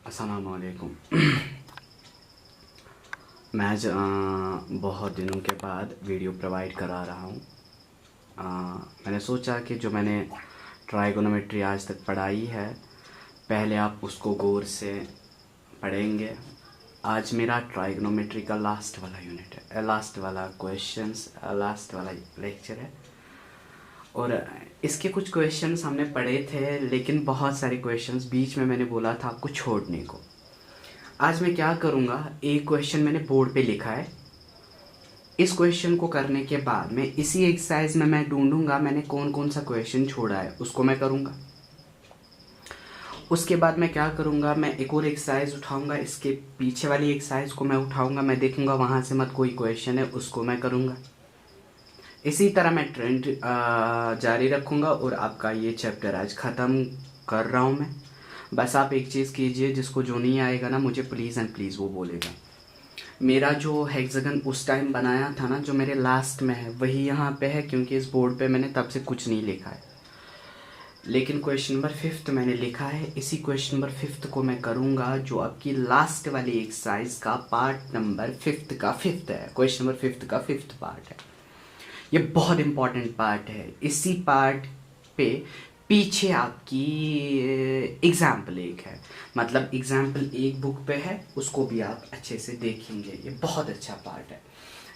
अस्सलाम वालेकुम। मैं आज बहुत दिनों के बाद वीडियो प्रोवाइड करा रहा हूँ। मैंने सोचा कि जो मैंने ट्राइगोनोमेट्री आज तक पढ़ाई है, पहले आप उसको गौर से पढ़ेंगे। आज मेरा ट्राइगोनोमेट्री का लास्ट वाला यूनिट है, लास्ट वाला क्वेश्चंस, लास्ट वाला लेक्चर है। और इसके कुछ क्वेश्चंस हमने पढ़े थे, लेकिन बहुत सारे क्वेश्चंस बीच में मैंने बोला था आपको छोड़ने को। आज मैं क्या करूँगा, एक क्वेश्चन मैंने बोर्ड पे लिखा है। इस क्वेश्चन को करने के बाद मैं इसी एक्सरसाइज में मैं ढूंढूंगा मैंने कौन कौन सा क्वेश्चन छोड़ा है, उसको मैं करूँगा। उसके बाद मैं क्या करूँगा, मैं एक और एक्सरसाइज उठाऊँगा, इसके पीछे वाली एक्सरसाइज को मैं उठाऊँगा, मैं देखूँगा वहाँ से मत कोई क्वेश्चन है, उसको मैं करूँगा। इसी तरह मैं ट्रेंड जारी रखूँगा और आपका ये चैप्टर आज ख़त्म कर रहा हूँ मैं। बस आप एक चीज़ कीजिए, जिसको जो नहीं आएगा ना, मुझे प्लीज़ एंड प्लीज़ वो बोलेगा। मेरा जो हेक्सागन उस टाइम बनाया था ना, जो मेरे लास्ट में है, वही यहाँ पे है, क्योंकि इस बोर्ड पे मैंने तब से कुछ नहीं लिखा है। लेकिन क्वेश्चन नंबर 5 मैंने लिखा है। इसी क्वेश्चन नंबर 5 को मैं करूँगा, जो आपकी लास्ट वाली एक्सरसाइज का पार्ट नंबर 5 का 5 है। क्वेश्चन नंबर 5 का 5 पार्ट है। ये बहुत इंपॉर्टेंट पार्ट है। इसी पार्ट पे पीछे आपकी एग्जाम्पल एक है, मतलब एग्जाम्पल एक बुक पे है, उसको भी आप अच्छे से देखेंगे। ये बहुत अच्छा पार्ट है,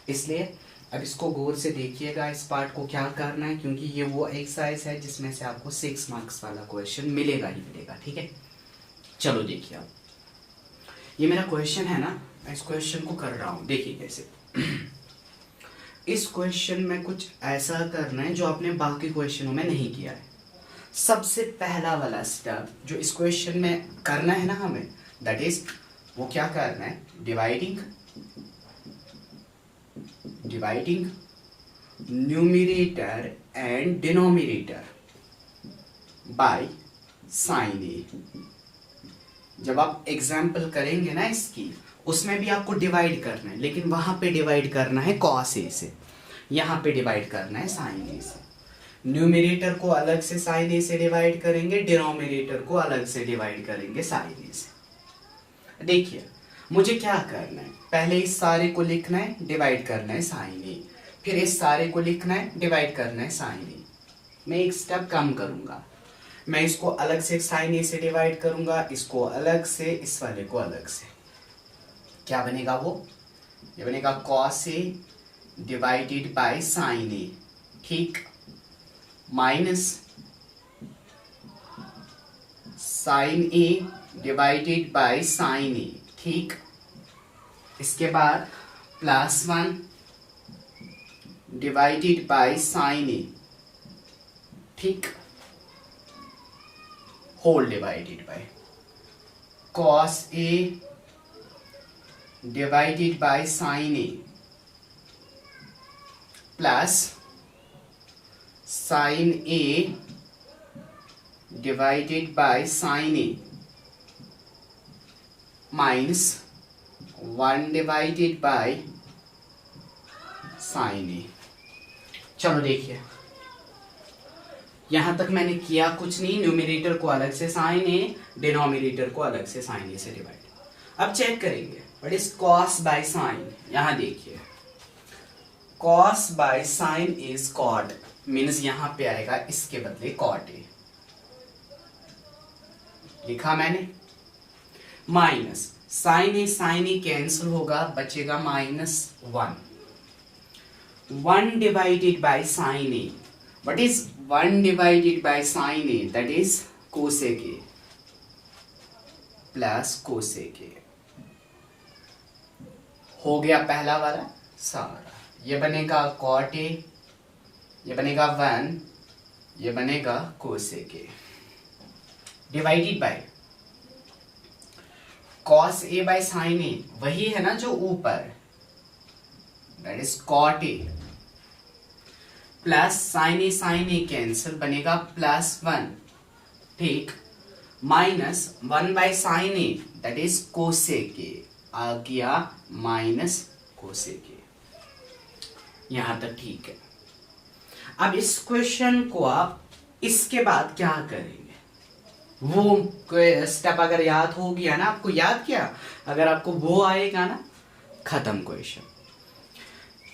इसलिए अब इसको गौर से देखिएगा। इस पार्ट को क्या करना है, क्योंकि ये वो एक्सरसाइज है जिसमें से आपको 6 मार्क्स वाला क्वेश्चन मिलेगा ही मिलेगा। ठीक है, चलो देखिए। अब ये मेरा क्वेश्चन है ना, मैं इस क्वेश्चन को कर रहा हूँ। देखिए कैसे। इस क्वेश्चन में कुछ ऐसा करना है जो आपने बाकी क्वेश्चनों में नहीं किया है। सबसे पहला वाला स्टेप जो इस क्वेश्चन में करना है ना हमें, दैट इज वो क्या करना है, dividing numerator and denominator by sine A. जब आप एग्जाम्पल करेंगे ना इसकी, उसमें भी आपको डिवाइड करना है, लेकिन वहां पे डिवाइड करना है कॉस ए से, यहाँ पे डिवाइड करना है साइन ए से। न्यूमरेटर को अलग से साइन ए से डिवाइड करेंगे, डिनोमिनेटर को अलग से डिवाइड करेंगे साइन ए से। देखिए मुझे क्या करना है, पहले इस सारे को लिखना है, डिवाइड करना है साइन ए, फिर इस सारे को लिखना है, डिवाइड करना है साइन ए। मैं एक स्टेप कम करूंगा, मैं इसको अलग से साइन ए से डिवाइड करूंगा, इसको अलग से, इस वाले को अलग से। क्या बनेगा वो, ये बनेगा cos A divided by sine A, ठीक, minus sine A divided by sine A, ठीक। इसके बाद +1 डिवाइडेड बाय साइन ए, ठीक, whole divided by cos A divided by sine A plus sine A divided by sine A minus 1 divided by sine A. चलो देखिए, यहां तक मैंने किया कुछ नहीं, न्यूमरेटर को अलग से साइन ए, डिनोमिनेटर को अलग से साइन ए से डिवाइड। अब चेक करेंगे, what is cos by sine. यहां देखिए, cos by sine is cot, means यहां पे आएगा इसके बदले कॉट ए, लिखा मैंने। माइनस साइन ए कैंसिल होगा, बचेगा -1। 1 divided by sine A, what is 1 divided by sine A, that is cosec A plus cosec ए। हो गया पहला वाला सारा। ये बनेगा कॉट ए, ये बनेगा 1, ये बनेगा cosec A, divided by cos A by sine A, वही है ना जो ऊपर, that is cot A, plus sine A cancel, बनेगा +1, ठीक, minus 1 by sine A, that is cosec A, आ गया माइनस कोसेक ए। यहां तक ठीक है। अब इस क्वेश्चन को आप इसके बाद क्या करेंगे, वो स्टेप अगर याद हो गया ना, आपको याद किया, अगर आपको वो आएगा ना, खत्म क्वेश्चन।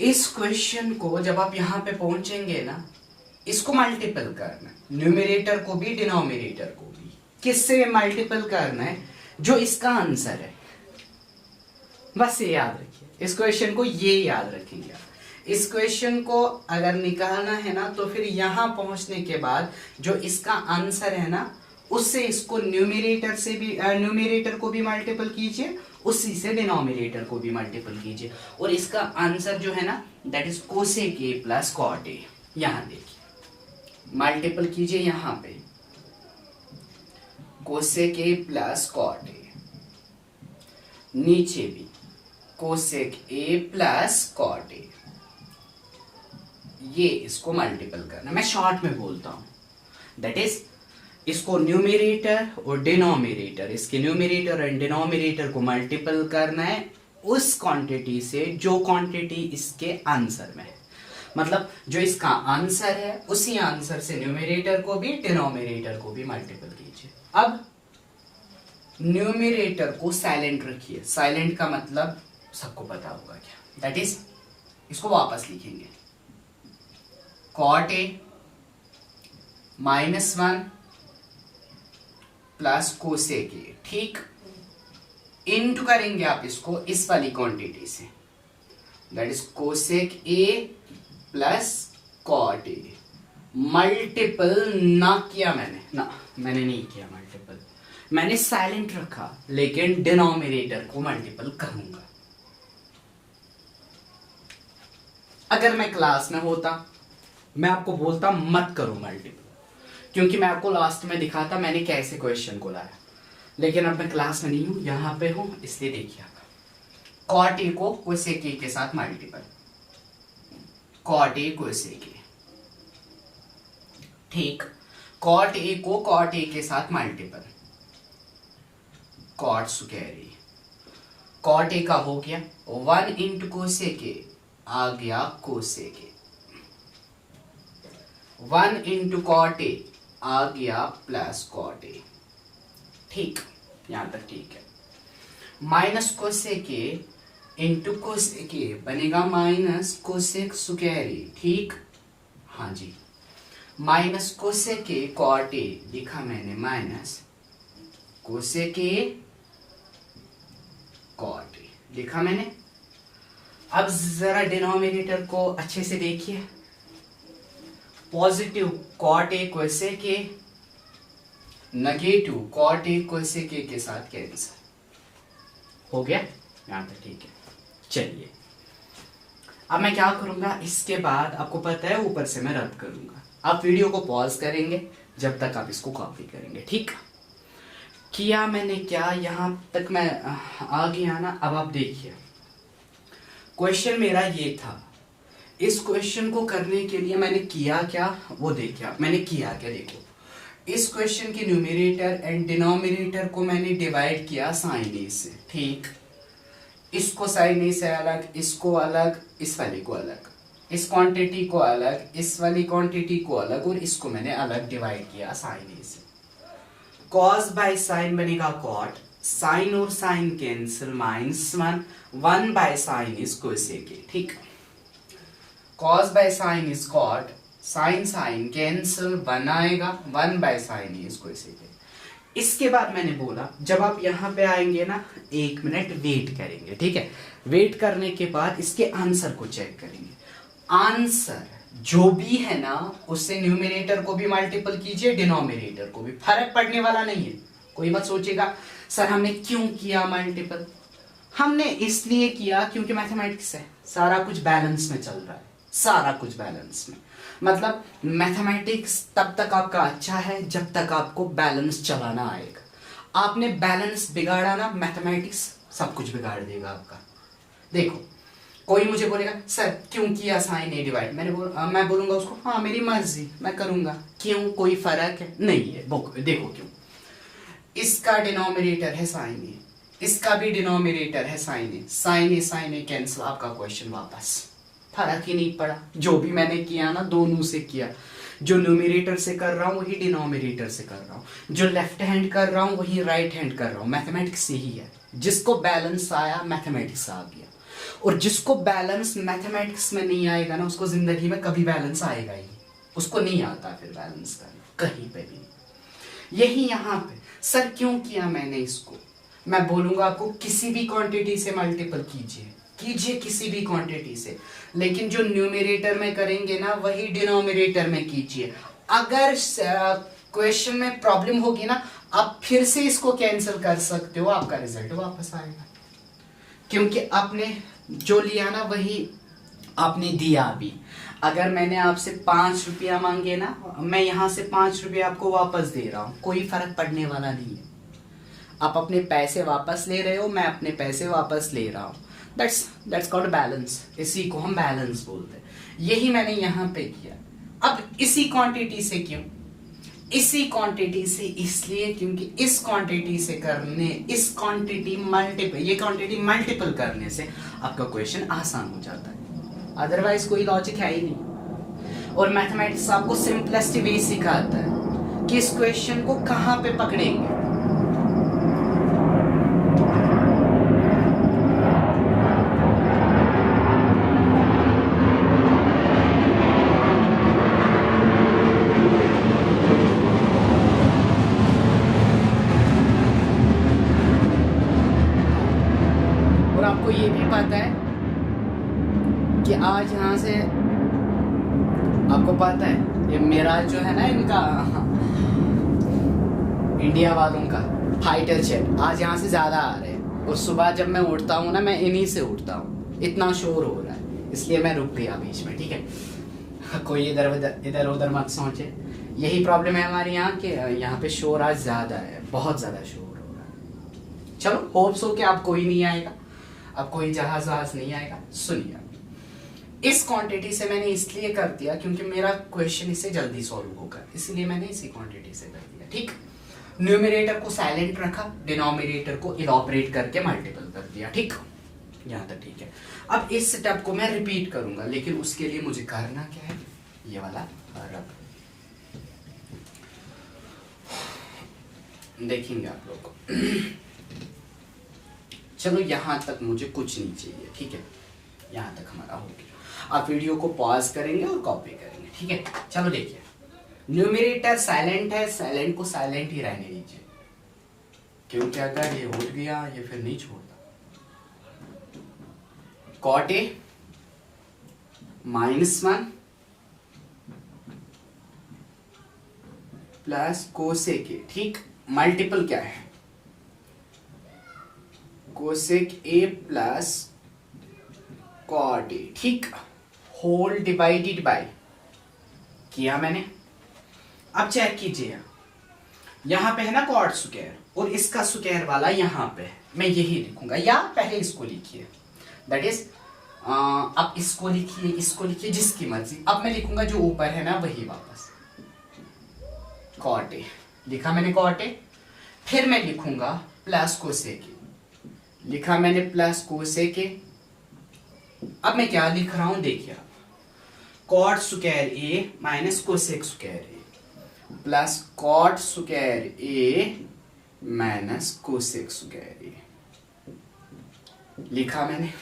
इस क्वेश्चन को जब आप यहां पे पहुंचेंगे ना, इसको मल्टीपल करना है, न्यूमरेटर को भी डिनोमिनेटर को भी। किससे मल्टीपल करना है? जो इसका आंसर है, बस ये याद रखिए। इस क्वेश्चन को ये याद रखेंगे। इस क्वेश्चन को अगर निकालना है ना, तो फिर यहां पहुंचने के बाद जो इसका आंसर है ना, उससे इसको न्यूमरेटर से भी न्यूमरेटर को भी मल्टीपल कीजिए, उसी से डिनोमिनेटर को भी मल्टीपल कीजिए, और इसका आंसर जो है ना, that is cosec A plus cot A. यहां देखिए, मल्टीपल कीजिए यहां पे, cosec A plus cot A, नीचे भी cosec A plus cot A. ये इसको मल्टीपल करना, मैं शॉर्ट में बोलता हूं, दैट इज इसको न्यूमरेटर और डिनोमिनेटर, इसके न्यूमरेटर एंड डिनोमिनेटर को मल्टीपल करना है उस क्वांटिटी से जो क्वांटिटी इसके आंसर में है। मतलब जो इसका आंसर है, उसी आंसर से न्यूमरेटर को भी डिनोमिनेटर को भी मल्टीपल कीजिए। अब न्यूमरेटर को साइलेंट रखिए। साइलेंट का मतलब सबको पता होगा क्या, दैट इज इसको वापस लिखेंगे, cot A -1 plus cosec A, ठीक। इंटू करेंगे आप इसको इस वाली क्वांटिटी से, that is cosec A plus cot A. Multiple ना किया मैंने नहीं किया मल्टीपल, मैंने साइलेंट रखा, लेकिन डिनोमिनेटर को मल्टीपल करूंगा। अगर मैं क्लास में होता, मैं आपको बोलता मत करो मल्टीपल, क्योंकि मैं आपको लास्ट में दिखाता मैंने कैसे क्वेश्चन को लाया, लेकिन अब मैं क्लास में नहीं हूं, यहां पे हूं, इसलिए देखिए कॉट ए को कोसेक ए के साथ multiple, cot A cosec A, ठीक। कॉट ए को कॉट ए के साथ multiple, cot square A, cot A का हो गया 1 इंटू कोसेक ए, आ गया cosec A, 1 into cot A आ गया प्लस कॉट ए, ठीक। यहां तक ठीक है। Minus cosec A into cosec A बनेगा माइनस कोसेक स्क्वायर ए, ठीक। हाँ जी, minus cosec A cot A लिखा मैंने, minus cosec A cot A लिखा मैंने। अब जरा डिनोमिनेटर को अच्छे से देखिए, positive cot A cosec A, negative cot A cosec A के साथ कैंसिल हो गया। यहां तक ठीक है। चलिए अब मैं क्या करूंगा, इसके बाद आपको पता है ऊपर से मैं रद्द करूंगा। आप वीडियो को पॉज करेंगे जब तक आप इसको कॉपी करेंगे, ठीक। किया मैंने क्या, यहां तक मैं आ गया ना। अब आप देखिए, क्वेश्चन मेरा ये था। इस क्वेश्चन को करने के लिए मैंने किया क्या, वो देखिए आप। मैंने किया क्या, देखो, इस क्वेश्चन के न्यूमरेटर एंड डिनोमिनेटर को मैंने डिवाइड किया साइन ए से, ठीक। इसको साइन ए से अलग, इसको अलग, इस वाले को अलग, इस क्वांटिटी को अलग, इस वाली क्वांटिटी को अलग, और इसको मैंने अलग डिवाइड किया साइन ए से। कॉस बाय साइन बनेगा कॉट, साइन और sine cancel, -1, 1 by sine is cosec A, ठीक। Cos by sine is cot, sine sine cancel, 1 आएगा, 1 by sine is cosec A. इसके बाद मैंने बोला जब आप यहां पे आएंगे ना, 1 मिनट वेट करेंगे, ठीक है। वेट करने के बाद इसके आंसर को चेक करेंगे। आंसर जो भी है ना, उससे न्यूमरेटर को भी मल्टीपल कीजिए, डिनोमिनेटर को भी, फर्क पड़ने वाला नहीं है। कोई मत सोचेगा सर हमने क्यों किया मल्टीपल। हमने इसलिए किया क्योंकि मैथमेटिक्स है, सारा कुछ बैलेंस में चल रहा है, सारा कुछ बैलेंस में। मतलब मैथमेटिक्स तब तक आपका अच्छा है जब तक आपको बैलेंस चलाना आएगा। आपने बैलेंस बिगाड़ा ना, मैथमेटिक्स सब कुछ बिगाड़ देगा आपका। देखो, कोई मुझे बोलेगा सर क्यों किया साइन ए डिवाइड, मैं बोलूंगा उसको हाँ मेरी मर्जी, मैं करूंगा। क्यों, कोई फर्क है नहीं है। देखो क्यों, इसका डिनोमिनेटर है साइन ए, इसका भी डिनोमिनेटर है sign A, sign A cancel, आपका क्वेश्चन वापस। फर्क ही नहीं पड़ा, जो भी मैंने किया ना दोनों से किया। जो न्यूमरेटर से कर रहा हूँ वही डिनोमिनेटर से कर रहा हूँ, जो लेफ्ट हैंड कर रहा हूँ वही राइट हैंड कर रहा हूँ। मैथमेटिक्स से ही है, जिसको बैलेंस आया मैथमेटिक्स आ गया, और जिसको बैलेंस मैथमेटिक्स में नहीं आएगा ना उसको जिंदगी में कभी बैलेंस आएगा ही नहीं, उसको नहीं आता फिर बैलेंस करना कहीं पे भी। यही यहाँ पे सर क्यों किया मैंने इसको, मैं बोलूँगा आपको किसी भी क्वांटिटी से मल्टीपल कीजिए किसी भी क्वांटिटी से, लेकिन जो न्यूमरेटर में करेंगे ना वही डिनोमिनेटर में कीजिए। अगर क्वेश्चन में प्रॉब्लम होगी ना आप फिर से इसको कैंसिल कर सकते हो, आपका रिजल्ट वापस आएगा, क्योंकि आपने जो लिया ना वही आपने दिया भी। अगर मैंने आपसे 5 रुपया मांगे ना, मैं यहाँ से 5 रुपया आपको वापस दे रहा हूँ, कोई फर्क पड़ने वाला नहीं है। आप अपने पैसे वापस ले रहे हो, मैं अपने पैसे वापस ले रहा हूँ। दैट्स कॉल्ड बैलेंस, इसी को हम बैलेंस बोलते हैं। यही मैंने यहाँ पे किया। अब इसी क्वांटिटी से क्यों, इसी क्वांटिटी से इसलिए क्योंकि इस क्वांटिटी से करने, इस क्वांटिटी मल्टीपल, ये क्वांटिटी मल्टीपल करने से आपका क्वेश्चन आसान हो जाता है, अदरवाइज कोई लॉजिक है ही नहीं। और मैथमेटिक्स आपको सिंपलेस्ट वे सिखाता है कि इस क्वेश्चन को कहाँ पे पकड़ेंगे। और आपको ये भी पता है कि आज यहाँ से आपको पता है ये मेरा जो है ना इनका इंडिया वालों का फाइटर जेट आज यहाँ से ज़्यादा आ रहे हैं, और सुबह जब मैं उठता हूँ ना मैं इन्हीं से उठता हूँ, इतना शोर हो रहा है इसलिए मैं रुक गया बीच में, ठीक है। कोई इधर उधर मत सोचे, यही प्रॉब्लम है हमारे यहाँ के, यहाँ पे शोर आज ज़्यादा है, बहुत ज़्यादा शोर हो रहा है। चलो होप्स हो कि आप कोई नहीं आएगा, अब कोई जहाज वहाज नहीं आएगा। सुनिए इस क्वांटिटी से मैंने इसलिए कर दिया क्योंकि मेरा क्वेश्चन इससे जल्दी सॉल्व होगा, इसलिए मैंने इसी क्वांटिटी से कर दिया, ठीक। न्यूमरेटर को साइलेंट रखा, डिनोमिनेटर को इलॉपरेट करके मल्टीपल कर दिया, ठीक। यहाँ तक ठीक है। अब इस स्टेप को मैं रिपीट करूंगा, लेकिन उसके लिए मुझे करना क्या है, ये वाला रब देखेंगे आप लोग। चलो यहाँ तक मुझे कुछ नहीं चाहिए, ठीक है, यहाँ तक हमारा हो गया। आप वीडियो को पॉज करेंगे और कॉपी करेंगे, ठीक है। चलो देखिए न्यूमरेटर साइलेंट है, साइलेंट को साइलेंट ही रहने दीजिए, क्योंकि अगर ये उठ गया ये फिर नहीं छोड़ता। Cot A -1 plus cosec A, ठीक। मल्टीपल क्या है, cosec A plus cot A, ठीक। होल डिवाइडेड बाय किया मैंने। अब चेक कीजिए यहां पे है ना कॉट स्क्वायर, और इसका स्क्वायर वाला यहां पे है, मैं यही लिखूंगा, या पहले इसको लिखिए, दैट इज अब इसको लिखिए जिसकी मर्जी। अब मैं लिखूंगा जो ऊपर है ना वही वापस, कॉट ए लिखा मैंने, कॉट ए। फिर मैं लिखूंगा प्लस कोसेक ए, लिखा मैंने प्लस कोसेक ए। अब मैं क्या लिख रहा हूं देखिए, cot square A minus cosec square A plus cot square A minus cosec square ए, लिखा मैंने।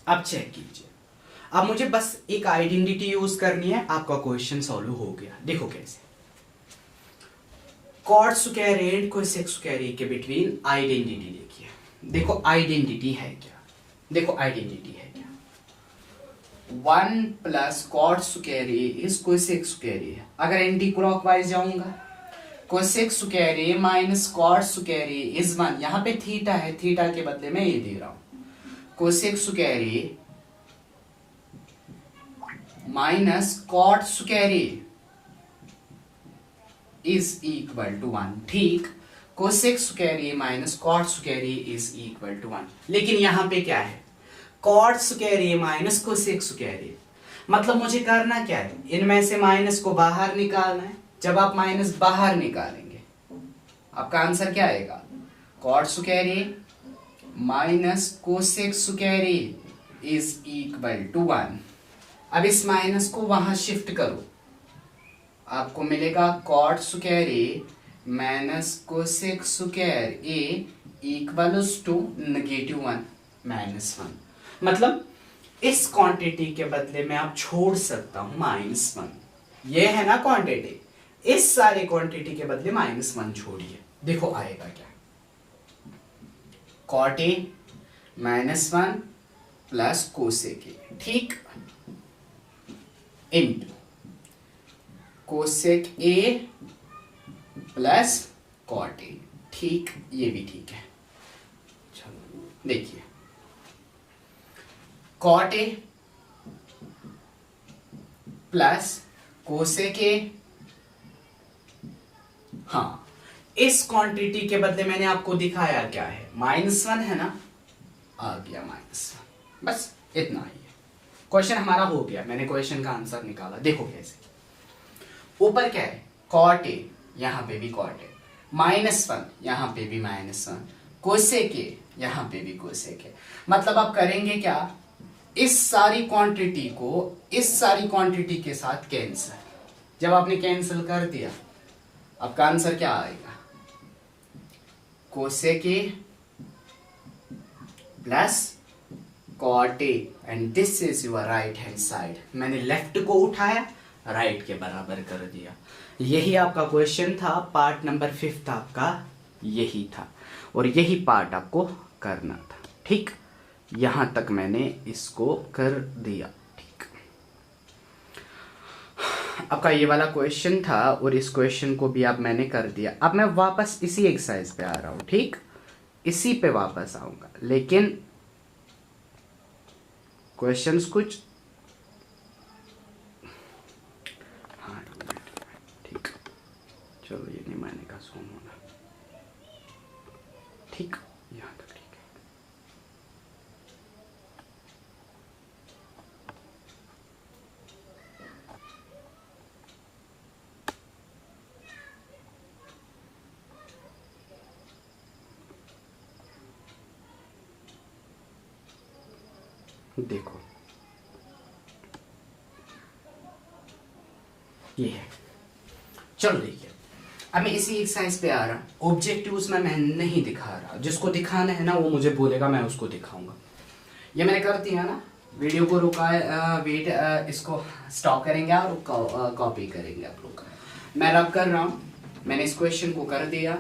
अब चेक कीजिए, अब मुझे बस एक आइडेंटिटी यूज करनी है, आपका क्वेश्चन सॉल्व हो गया। देखो कैसे, cot square A and cosec square A के बिटवीन आइडेंटिटी देखिए। देखो आइडेंटिटी है क्या, देखो आइडेंटिटी है क्या, 1 plus cot square A is cosec square A. अगर एंटी क्लॉकवाइज जाऊंगा, cosec square A minus cot square A is 1, यहाँ पे थीटा है, थीटा के बदले में ये दे रहा हूं, cosec square A minus cot square A is equal to 1, ठीक। Cosec square A minus cot square A is equal to 1। लेकिन यहां पे क्या है, cot square A minus cosec square A, मतलब मुझे करना क्या है, इनमें से माइनस को बाहर निकालना है। जब आप माइनस बाहर निकालेंगे आपका आंसर क्या आएगा, cot square A minus cosec square A is equal to 1। अब इस माइनस को वहां शिफ्ट करो, आपको मिलेगा cot square A minus cosec square A equals to -1 -1। मतलब इस क्वांटिटी के बदले में आप छोड़ सकता हूं -1। ये है ना क्वांटिटी, इस सारे क्वांटिटी के बदले -1 छोड़िए, देखो आएगा क्या। Cot A -1 plus cosec A, ठीक, into cosec A plus cot A, ठीक, ये भी ठीक है। चलो देखिए, cot A plus cosec A, हाँ, इस क्वांटिटी के बदले मैंने आपको दिखाया क्या है, -1 है ना, आ गया -1, बस इतना ही है। क्वेश्चन हमारा हो गया, मैंने क्वेश्चन का आंसर निकाला, देखो कैसे। ऊपर क्या है, कॉट ए, यहां पे भी कॉट ए, -1 यहां पे भी -1, कोसेक ए यहां पे भी कोसेक ए। मतलब आप करेंगे क्या, इस सारी क्वांटिटी को इस सारी क्वांटिटी के साथ कैंसिल। जब आपने कैंसिल कर दिया, आपका आंसर क्या आएगा, cosec A plus cot A, and this is your right hand side. मैंने लेफ्ट को उठाया, राइट के बराबर कर दिया। यही आपका क्वेश्चन था, पार्ट नंबर 5 आपका यही था, और यही पार्ट आपको करना था, ठीक। यहां तक मैंने इसको कर दिया, ठीक। आपका ये वाला क्वेश्चन था, और इस क्वेश्चन को भी अब मैंने कर दिया। अब मैं वापस इसी एक्सरसाइज पे आ रहा हूं, ठीक, इसी पे वापस आऊंगा, लेकिन क्वेश्चंस कुछ, हाँ ठीक, चलो ये नहीं मायने का सोम होना, ठीक, यहां तक ठीक है। देखो ये है, चलो देखिए, अब मैं इसी एक्सरसाइज पे आ रहा हूं। ऑब्जेक्टिव्स में मैं नहीं दिखा रहा, जिसको दिखाना है ना वो मुझे बोलेगा, मैं उसको दिखाऊंगा। ये मैंने कर दिया ना, वीडियो को रुका, वेट, इसको स्टॉप करेंगे और कॉपी करेंगे आप लोग। मैं रब कर रहा हूं, मैंने इस क्वेश्चन को कर दिया।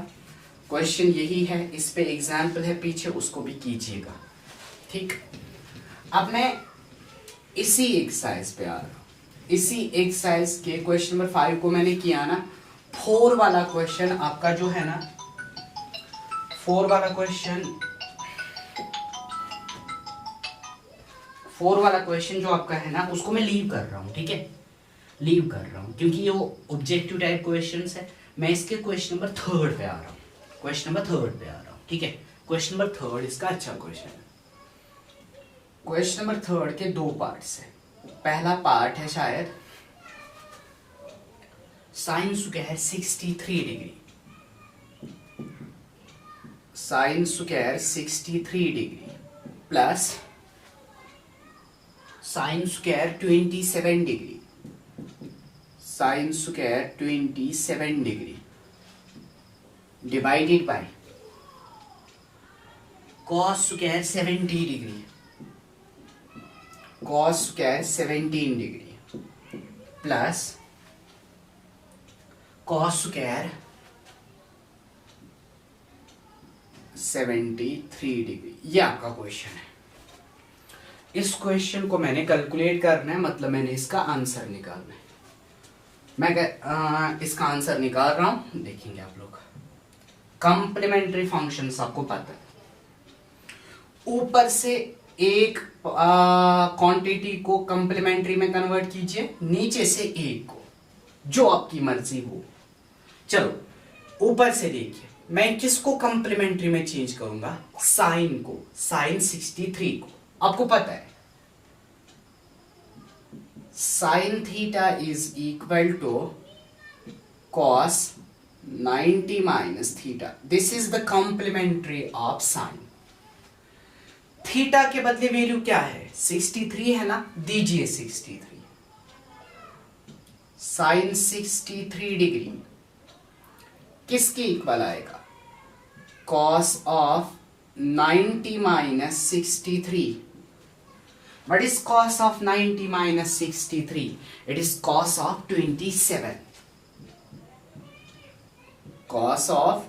क्वेश्चन यही है, इस पे एग्जाम्पल है पीछे, उसको भी कीजिएगा, ठीक। अब मैं इसी एक्सरसाइज पे आ रहा हूं। इसी एक्सरसाइज के क्वेश्चन नंबर 5 को मैंने किया ना, 4 वाला क्वेश्चन आपका जो है ना, 4 वाला क्वेश्चन जो आपका है ना, उसको मैं लीव कर रहा हूं, ठीक है, लीव कर रहा हूं, क्योंकि ये ऑब्जेक्टिव टाइप क्वेश्चंस है। मैं इसके क्वेश्चन नंबर 3 पे आ रहा हूं, क्वेश्चन नंबर 3 पे आ रहा हूं, ठीक है। क्वेश्चन नंबर 3 इसका अच्छा क्वेश्चन है। क्वेश्चन नंबर 3 के 2 पार्ट्स है। पहला पार्ट है शायद sine square 63 degree, sine square 63 degree plus sine square 27 degree, sine square 27 degree divided by cos square 70 degree, cos square 17 degree plus cos square 73 degree. ये आपका क्वेश्चन है। इस क्वेश्चन को मैंने कैलकुलेट करना है, मतलब मैंने इसका आंसर निकालना है। मैं इसका आंसर निकाल रहा हूं, देखेंगे आप लोग। कंप्लीमेंट्री फंक्शंस आपको पता है, ऊपर से एक क्वांटिटी को कंप्लीमेंट्री में कन्वर्ट कीजिए, नीचे से एक को, जो आपकी मर्जी हो। चलो ऊपर से देखिए, मैं किसको कंप्लीमेंट्री में चेंज करूंगा, साइन को, साइन 63 को। आपको पता है sine theta is equal to cos 90 minus theta. This is the complementary of sine. Theta के बदले वैल्यू क्या है, 63 है ना, दीजिए 63। साइन 63 डिग्री किसके इक्वल आएगा? Cos of 90 minus 63। What is cos of 90 minus 63? It is cos of 27. Cos of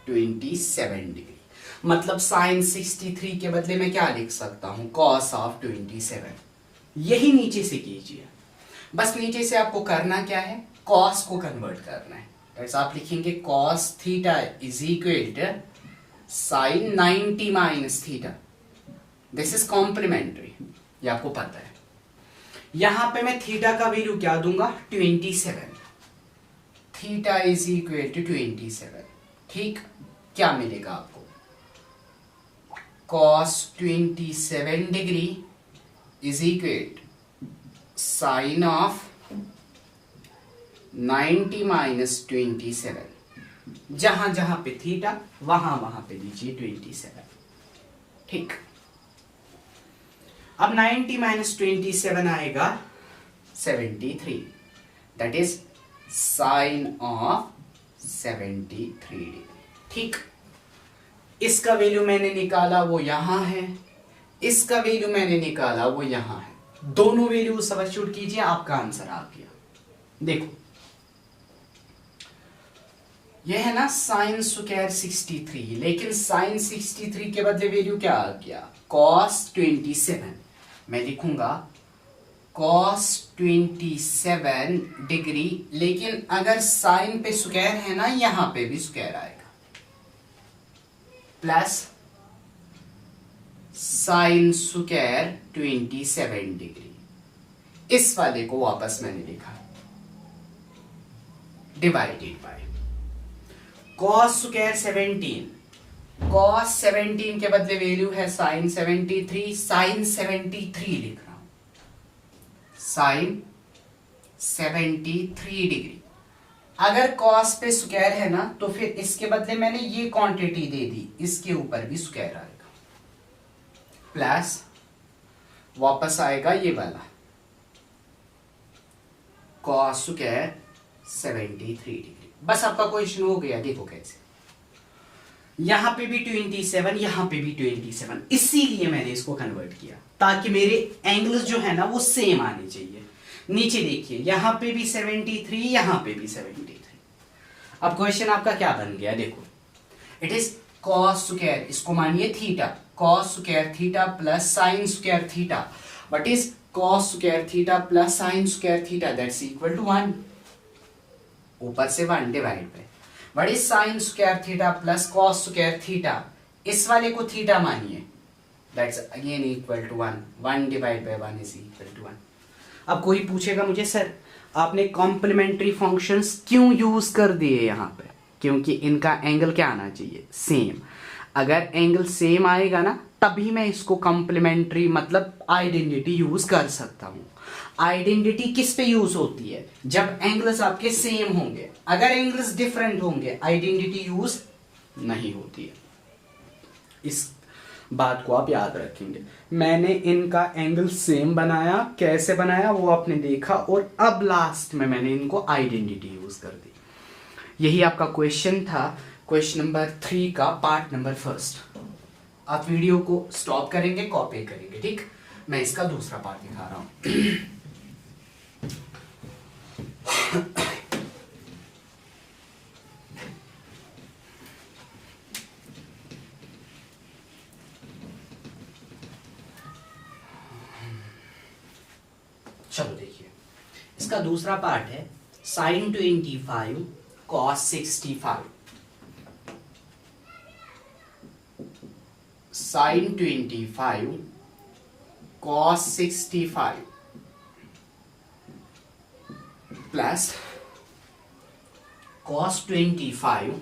27 degree. मतलब साइन 63 के बदले में क्या लिख सकता हूं? cos of 27। यही नीचे से कीजिए। बस नीचे से आपको करना क्या है? cos को कन्वर्ट करना है। तो आप लिखेंगे cos theta is equal to sine 90 minus theta. This is complementary, ये आपको पता है। यहां पे मैं थीटा का वैल्यू क्या दूंगा? 27। Theta is equal to 27। ठीक, क्या मिलेगा आपको? cos 27 degree is equal sine of 90 minus 27। जहां जहां पे थीटा वहां वहां पे लीजिए 27। ठीक, अब 90 माइनस 27 आएगा 73। That is sine of 73 degree. ठीक, इसका वैल्यू मैंने निकाला वो यहां है, इसका वैल्यू मैंने निकाला वो यहां है। दोनों वैल्यू सब्स्टिट्यूट कीजिए, आपका आंसर आ गया। देखो यह है ना साइन स्क्वायर 63, लेकिन साइन 63 के बदले वैल्यू क्या आ गया? cos 27। मैं लिखूंगा cos 27 डिग्री, लेकिन अगर साइन पे स्क्वायर है ना, यहां पे भी स्क्वायर आएगा, प्लस साइन स्क्वायर 27 डिग्री। इस वाले को वापस मैंने लिखा divided by cos square 17। cos 17 के बदले वैल्यू है साइन 73, साइन 73 लिख रहा हूं, साइन 73 डिग्री। अगर cos पे स्क्वायर है ना, तो फिर इसके बदले मैंने ये क्वांटिटी दे दी, इसके ऊपर भी स्क्वायर आएगा, प्लस वापस आएगा ये वाला cos स्क्वायर 73 डिग्री। बस आपका क्वेश्चन हो गया। देखो कैसे, यहां पे भी 27, यहां पे भी 27, इसीलिए मैंने इसको कन्वर्ट किया ताकि मेरे एंगल्स जो है ना वो सेम आने चाहिए। नीचे देखिए, यहां पे भी 73, यहां पे भी 73। अब क्वेश्चन आपका क्या बन गया? देखो, इट इज cos स्क्वायर, इसको मानिए theta, cos square theta plus sine square theta. What is cos square theta plus sine square theta? That's equal to 1। ऊपर से 1 divide by what is sine square theta plus cos square theta. इस वाले को theta मानिए, that's again equal to 1। 1 divide by 1 is equal to 1। अब कोई पूछेगा मुझे, सर आपने कॉम्प्लीमेंट्री फंक्शंस क्यों यूज कर दिए यहां पे? क्योंकि इनका एंगल क्या आना चाहिए? सेम। अगर एंगल सेम आएगा ना, तभी मैं इसको कॉम्प्लीमेंट्री मतलब आइडेंटिटी यूज कर सकता हूं। आइडेंटिटी किस पे यूज होती है? जब एंगल्स आपके सेम होंगे। अगर एंगल्स डिफरेंट होंगे, आइडेंटिटी यूज नहीं होती है। इस बात को आप याद रखेंगे। मैंने इनका एंगल सेम बनाया, कैसे बनाया वो आपने देखा, और अब लास्ट में मैंने इनको आइडेंटिटी यूज कर दी। यही आपका क्वेश्चन था, क्वेश्चन नंबर 3 का पार्ट नंबर 1। आप वीडियो को स्टॉप करेंगे, कॉपी करेंगे। ठीक, मैं इसका दूसरा पार्ट दिखा रहा हूं। चलो देखिए, इसका दूसरा पार्ट है sine 25 cos 65। Sine 25 cos 65 plus cos 25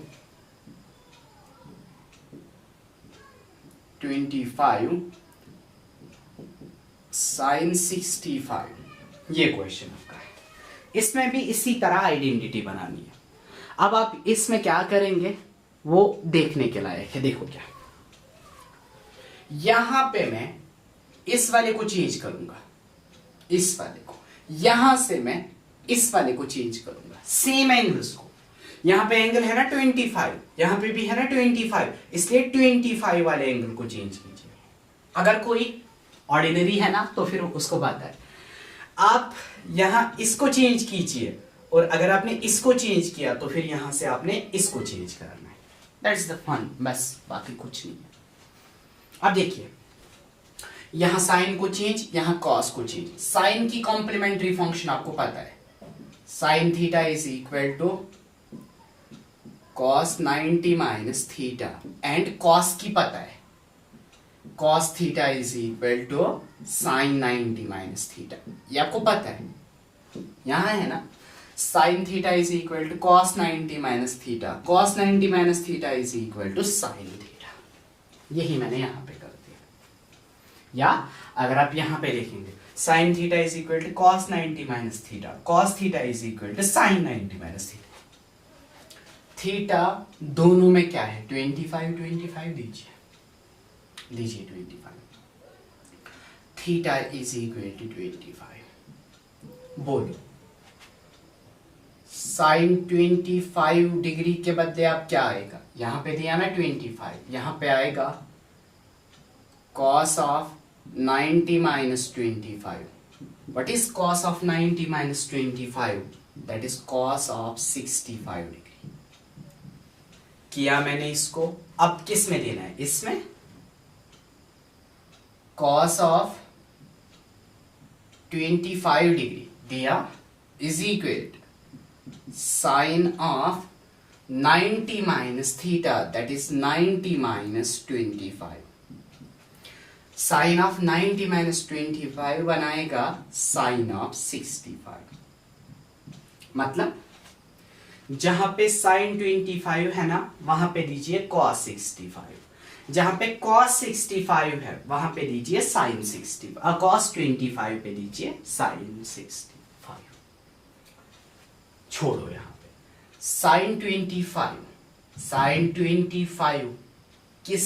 sine 65। ये क्वेश्चन आपका है। इसमें भी इसी तरह आइडेंटिटी बनानी है। अब आप इसमें क्या करेंगे वो देखने के लायक है। देखो क्या, यहां पे मैं इस वाले को चेंज करूंगा, इस वाले को यहां से मैं इस वाले को चेंज करूंगा, सेम एंगल्स को। यहां पे एंगल है ना 25, यहां पे भी है ना 25, इसलिए 25 वाले एंगल को चेंज कीजिए। अगर कोई ऑर्डिनरी है ना तो फिर उसको बात है। आप यहां इसको चेंज कीजिए, और अगर आपने इसको चेंज किया तो फिर यहां से आपने इसको चेंज करना है। दैट्स द फन, बस बाकी कुछ नहीं है। अब देखिए, यहां साइन को चेंज, यहां कॉस को चेंज। साइन की कॉम्प्लीमेंट्री फंक्शन आपको पता है, sine theta is equal to cos 90 minus theta, and cos की पता है, cos theta is equal to sine 90 minus theta, ये आपको पता है। यहां है ना sine theta is equal to cos 90 minus theta, cos 90 minus theta is equal to sine theta. यही मैंने यहां पे कर दिया। या अगर आप यहां पे देखेंगे, sine theta is equal to cos 90 minus theta, cos theta is equal to sine 90 minus theta. Theta दोनों में क्या है, 25 25 दीजिए 25। Theta is equal to 25। बोलो, साइन 25 डिग्री के बदले आप क्या आएगा, यहां पे दिया ना 25, यहां पे आएगा cos of 90 minus 25। What is cos of 90 minus 25? That is cos of 65 degree. किया मैंने इसको, अब किस में देना है, इसमें cos ऑफ 25 डिग्री दिया is equal sine of 90 minus theta, that is 90 minus 25। Sine of 90 minus 25 बनाएगा साइन ऑफ 65। मतलब जहां पे साइन 25 है ना वहां पे दीजिए cos 65, जहां पे cos 65 है वहां पे दीजिए साइन 65, cos 25 पे दीजिए साइन 65। छोड़ो यहां पे साइन 25 किस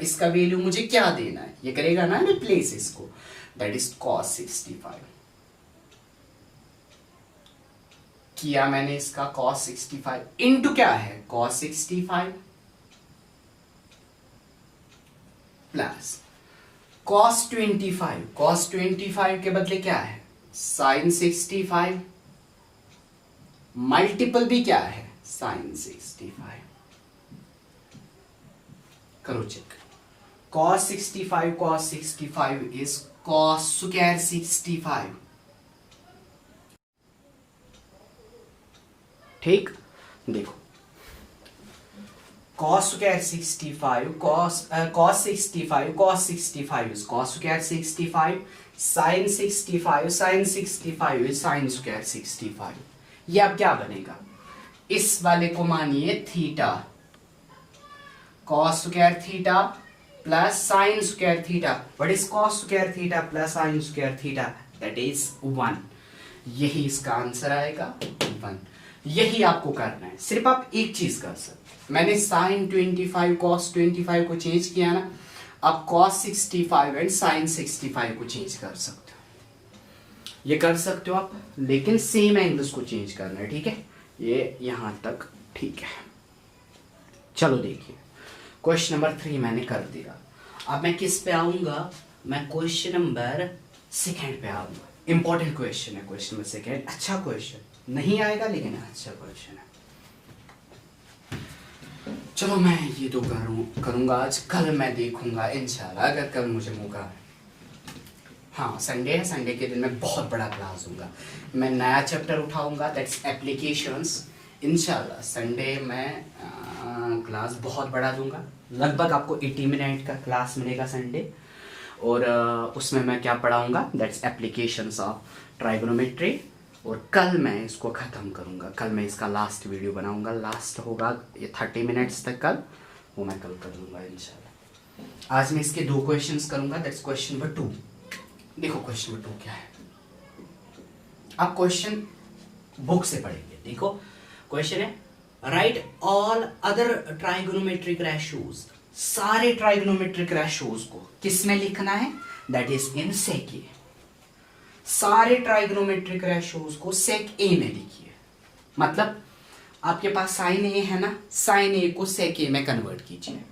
इसका वैल्यू मुझे क्या देना है, ये करेगा ना रिप्लेस इसको, दैट इज cos 65। किया मैंने इसका cos 65 इनटू क्या है cos 65 प्लस cos 25, cos 25 के बदले क्या है sin 65, मल्टीपल भी क्या है sin 65। करो check, cos 65 is cos square 65। ठीक, देखो cos square 65, cos 65 is cos square 65, sin 65 is sin square 65। ये अब क्या बनेगा, इस वाले को मानिए theta, cos square theta plus sin square theta. What is cos square theta plus sin square theta, that is 1। यही इसका आंसर आएगा 1। यही आपको करना है, सिर्फ आप एक चीज कर सकते। मैंने sin 25 cos 25 को चेंज किया ना, आप cos 65 एंड sin 65 को चेंज कर सकते हो। ये कर सकते हो आप, लेकिन सेम एंगल्स को चेंज करना है, ठीक है। ये यहां तक ठीक है। चलो देखिए, क्वेश्चन नंबर 3 मैंने कर दिया। अब मैं किस पे आऊंगा, मैं क्वेश्चन नंबर 2 पे आऊंगा। इंपॉर्टेंट क्वेश्चन है क्वेश्चन नंबर 2, अच्छा क्वेश्चन नहीं आएगा लेकिन अच्छा क्वेश्चन है। चलो मैं ये तो करूंगा आज, कल मैं देखूंगा इंशाल्लाह, अगर कल मुझे मौका है। हाँ संडे है, संडे के दिन मैं बहुत बड़ा क्लास दूंगा, मैं नया चैप्टर उठाऊंगा, दैट्स एप्लीकेशंस। इंशाल्लाह संडे मैं क्लास बहुत बड़ा दूंगा, लगभग आपको 80 मिनट का क्लास मिलेगा संडे, और उसमें मैं क्या पढ़ाऊंगा, दैट्स एप्लीकेशंस ऑफ ट्राइगोनोमेट्री। और कल मैं इसको ख़त्म करूंगा, कल मैं इसका लास्ट वीडियो बनाऊंगा, लास्ट होगा ये 30 मिनट्स तक कल, वो मैं कल कर लूँगा इंशाल्लाह। आज मैं इसके 2 क्वेश्चंस करूंगा, दैट्स क्वेश्चन नंबर 2। देखो क्वेश्चन नंबर 2 क्या है, आप क्वेश्चन बुक से पढ़ेंगे। देखो क्वेश्चन है, right all other trigonometric ratios, सारे ट्राइगोनोमेट्रिक रेशियोज को किस में लिखना है, दैट इज इन सेके। सारे ट्राइगोनोमेट्रिक रेशियोज को सेक ए में लिखिए। मतलब आपके पास साइन ए है ना, साइन ए को सेक ए में कन्वर्ट कीजिए।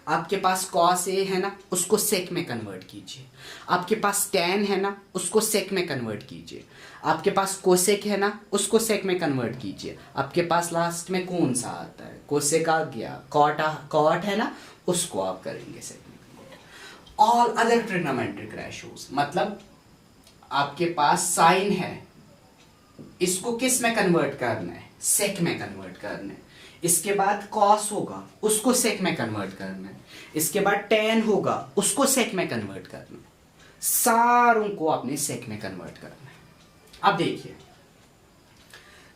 आपके पास कॉस ए है ना, उसको सेक में कन्वर्ट कीजिए। आपके पास टैन है ना, उसको सेक में कन्वर्ट कीजिए। आपके पास कोसेक है ना, उसको सेक में कन्वर्ट कीजिए। आपके पास लास्ट में कौन सा आता है, कोसेक आ गया, कॉट है ना, उसको आप करेंगे सेक में convert. All other trigonometric ratios, मतलब आपके पास साइन है, इसको किस में कन्वर्ट करना है, सेक में कन्वर्ट करना है। इसके बाद कॉस होगा, उसको सेक में कन्वर्ट करना है। इसके बाद टैन होगा, उसको सेक में कन्वर्ट करना है। सारों को आपने सेक में कन्वर्ट करना है। अब देखिए,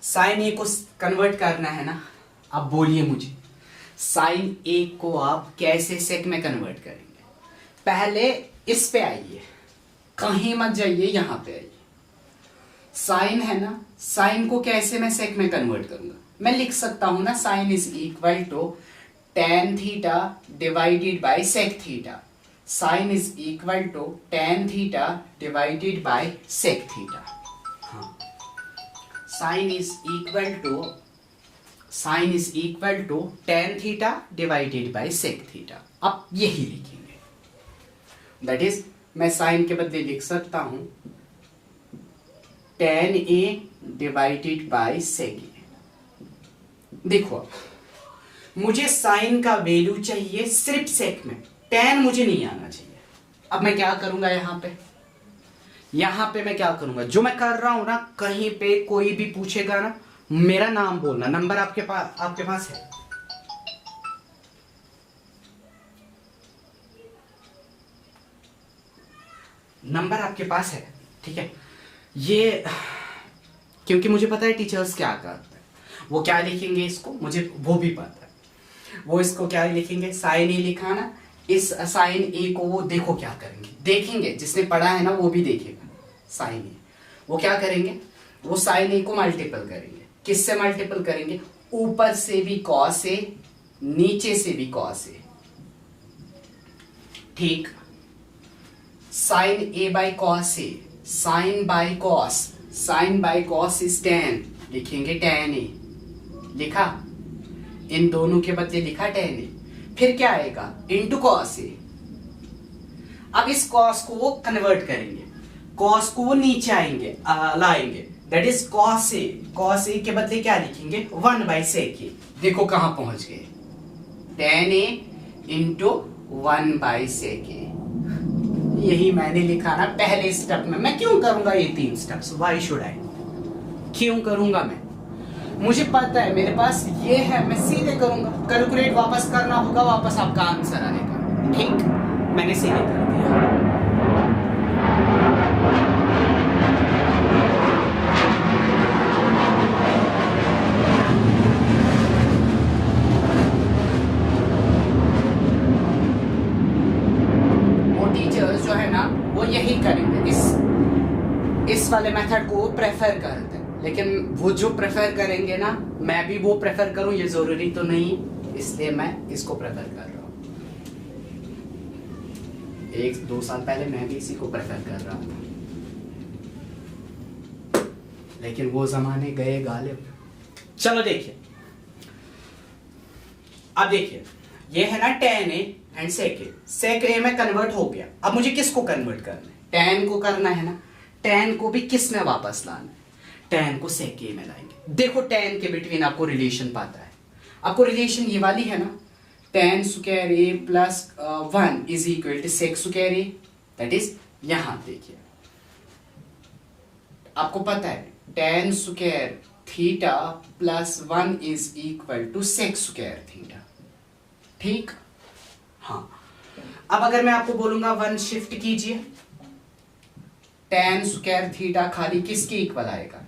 साइन ए को कन्वर्ट करना है ना, अब बोलिए मुझे साइन ए को आप कैसे सेक में कन्वर्ट करेंगे। पहले इस पे आइए, कहीं मत जाइए, यहां पे आइए। साइन है ना, साइन को कैसे मैं सेक में कन्वर्ट करूंगा, मैं लिख सकता हूं ना, sine is equal to tan theta divided by sec theta. Sine is equal to tan theta divided by sec theta. हाँ, sine is equal to tan theta divided by sec theta. अब यही लिखेंगे, दैट इज मैं sign के बदले लिख सकता हूं tan A divided by sec A. देखो, मुझे साइन का वैल्यू चाहिए सिर्फ सेक में, टेन मुझे नहीं आना चाहिए। अब मैं क्या करूंगा, यहां पे मैं क्या करूंगा, जो मैं कर रहा हूं ना, कहीं पे कोई भी पूछेगा ना, मेरा नाम बोलना। नंबर आपके पास है, नंबर आपके पास है, ठीक है। ये क्योंकि मुझे पता है टीचर्स क्या करते हैं, वो क्या लिखेंगे इसको, मुझे वो भी पता है। वो इसको क्या लिखेंगे, साइन ए लिखा ना, इस साइन ए को वो देखो क्या करेंगे, देखेंगे, जिसने पढ़ा है ना वो भी देखेगा। साइन ए वो क्या करेंगे, वो साइन ए को मल्टीपल करेंगे। किससे मल्टीपल करेंगे, ऊपर से भी कॉस ए, नीचे से भी कॉस ए, ठीक। Sine A by cos A, sine by cos, sine by cos is tan, लिखेंगे टेन ए, लिखा, इन दोनों के बदले लिखा टेन ए। फिर क्या आएगा, इंटू कॉस ए। अब इस कॉस को वो कन्वर्ट करेंगे, कॉस को वो नीचे लाएंगे, that is cos A. Cos A के बदले क्या लिखेंगे, वन बाई सेक ए। देखो कहां पहुंच गए, tan A into one by sec A. यही मैंने लिखा ना पहले स्टेप में। मैं क्यों करूंगा ये 3 स्टेप्स, व्हाई शुड आई, क्यों करूंगा मैं, मुझे पता है मेरे पास ये है, मैं सीधे करूंगा। कैलकुलेट वापस करना होगा, वापस आपका आंसर आएगा, ठीक। मैंने सीधे कर दिया। वो टीचर्स जो है ना, वो यही करेंगे, इस वाले मेथड को प्रेफर करते हैं। लेकिन वो जो प्रेफर करेंगे ना, मैं भी वो प्रेफर करूं ये जरूरी तो नहीं, इसलिए मैं इसको प्रेफर कर रहा हूं। 1-2 साल पहले मैं भी इसी को प्रेफर कर रहा था, लेकिन वो जमाने गए गालिब। चलो देखिए, अब देखिए, ये है ना टेन ए एंड सेक ए। सेक ए में कन्वर्ट हो गया। अब मुझे किसको कन्वर्ट करना है, टेन को करना है ना। टेन को भी किस में वापस लाना है, टेन को सेक ए में लाएंगे। देखो टेन के बिटवीन आपको रिलेशन पता है, आपको रिलेशन ये वाली है ना, tan square A plus 1 is equal to sec square A. That is, यहां देखिए आपको पता है tan square theta plus 1 is equal to sec square theta, ठीक। हाँ, अब अगर मैं आपको बोलूंगा 1 शिफ्ट कीजिए, टेन स्क्वायर थीटा खाली किसके इक्वल आएगा,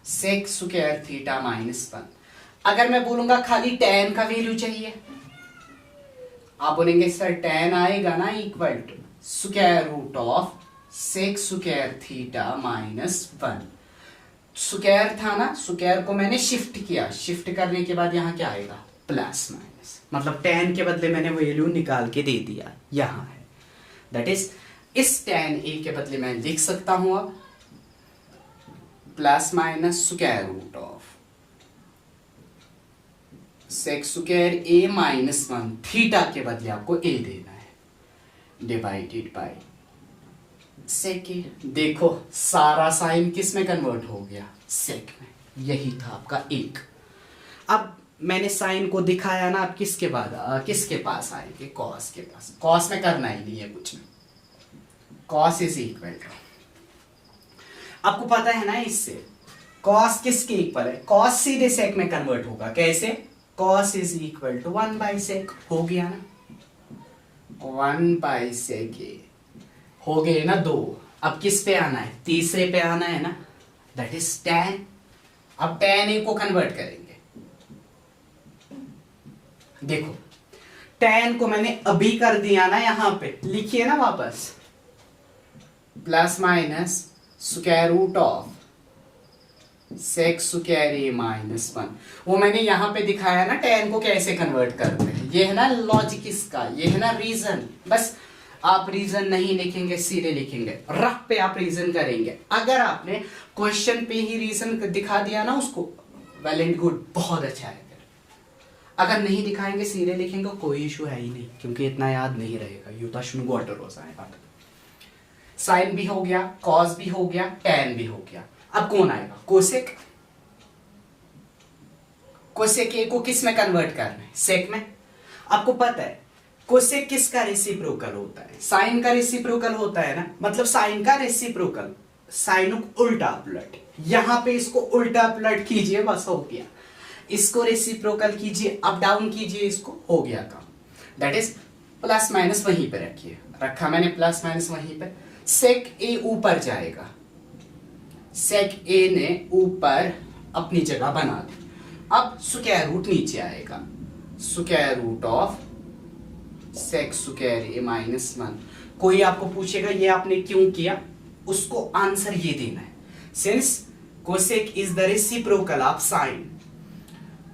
सेक स्क्वायर थीटा माइनस 1। अगर मैं बोलूंगा खाली टेन का वैल्यू चाहिए, आप बोलेंगे सर टेन आएगा ना equal to square root of sec square theta minus 1। Square था ना, स्क्वायर को मैंने शिफ्ट किया, शिफ्ट करने के बाद यहां क्या आएगा, प्लस माइनस, मतलब टेन के बदले मैंने वैल्यू निकाल के दे दिया, यहां है। दैट इज इस tan a के बदले मैं लिख सकता हूं अब plus minus square root of sec square a minus 1 theta के बदले आपको a देना है डिवाइडेड बाय सेक ए। देखो सारा साइन किस में कन्वर्ट हो गया, सेक में। यही था आपका एक। अब मैंने साइन को दिखाया ना, अब किसके बाद किसके पास आएंगे, कॉस के पास। कॉस में करना ही नहीं है कुछ नहीं, कॉस इज इक्वल टू, आपको पता है ना इससे कॉस किसके इक्वल है, कॉस सीधे सेक में कन्वर्ट होगा। कैसे, cos is equal to 1 by sec. हो गया ना, 1 बाई सेक ए हो गए ना 2। अब किस पे आना है, तीसरे पे आना है ना, दैट इज tan। अब tan ए को कन्वर्ट करेंगे। देखो tan को मैंने अभी कर दिया ना, यहां पे लिखिए ना वापस, plus minus square root of sec square A minus 1। वो मैंने यहां पे दिखाया ना tan को कैसे कन्वर्ट करते हैं। ये है ना लॉजिक इसका, ये है ना रीजन। बस आप रीजन नहीं लिखेंगे, सीधे लिखेंगे, रफ पे आप रीजन करेंगे। अगर आपने क्वेश्चन पे ही रीजन दिखा दिया ना उसको, वेल एंड गुड, बहुत अच्छा है। अगर नहीं दिखाएंगे, सीधे लिखेंगे, कोई इशू है ही नहीं, क्योंकि इतना याद नहीं रहेगा। युता शुनगोटर रोजा है बात। साइन भी हो गया, कॉस भी हो गया, tan भी हो गया। अब कौन आएगा, कोसेक। कोसेक ए को किस में कन्वर्ट करना है, सेक में। आपको पता है कोसेक किसका रेसिप्रोकल होता है, साइन का रेसिप्रोकल होता है ना। मतलब साइन का रेसिप्रोकल, साइन उल्टा पलट, यहां पे इसको उल्टा पलट कीजिए, बस हो गया। इसको रेसिप्रोकल कीजिए, अप डाउन कीजिए, इसको हो गया काम। दैट इज प्लस माइनस वहीं पे रखिए, रखा मैंने प्लस माइनस वहीं पे। सेक ए ऊपर जाएगा, सेक ए ने ऊपर अपनी जगह बना दी। अब स्क्वायर रूट नीचे आएगा, square root of sec square A minus 1। कोई आपको पूछेगा ये आपने क्यों किया, उसको आंसर ये देना है, since cosec is the reciprocal of sine.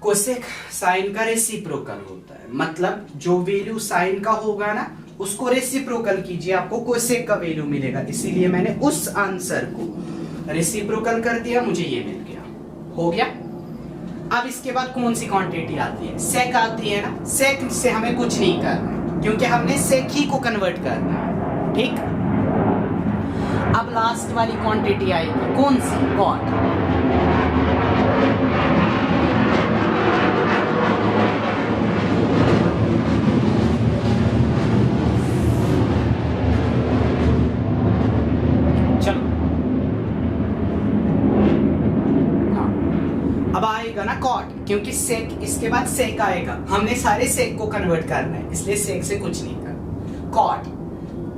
Cosec sine का रेसिप्रोकल होता है, मतलब जो वैल्यू साइन का होगा ना उसको रेसिप्रोकल कीजिए, आपको कोसेक का वैल्यू मिलेगा। इसीलिए मैंने उस आंसर को रेसिप्रोकल कर दिया, मुझे ये मिल गया। हो गया। अब इसके बाद कौन सी क्वांटिटी आती है, सेक आती है ना। सेक से हमें कुछ नहीं करना है, क्योंकि हमने सेक ही को कन्वर्ट करना है, ठीक। अब लास्ट वाली क्वांटिटी आएगी, कौन सी, कॉट। ना कॉट, क्योंकि सेक इसके बाद सेक आएगा, हमने सारे सेक को कन्वर्ट करना है, इसलिए सेक से कुछ नहीं करना। कॉट,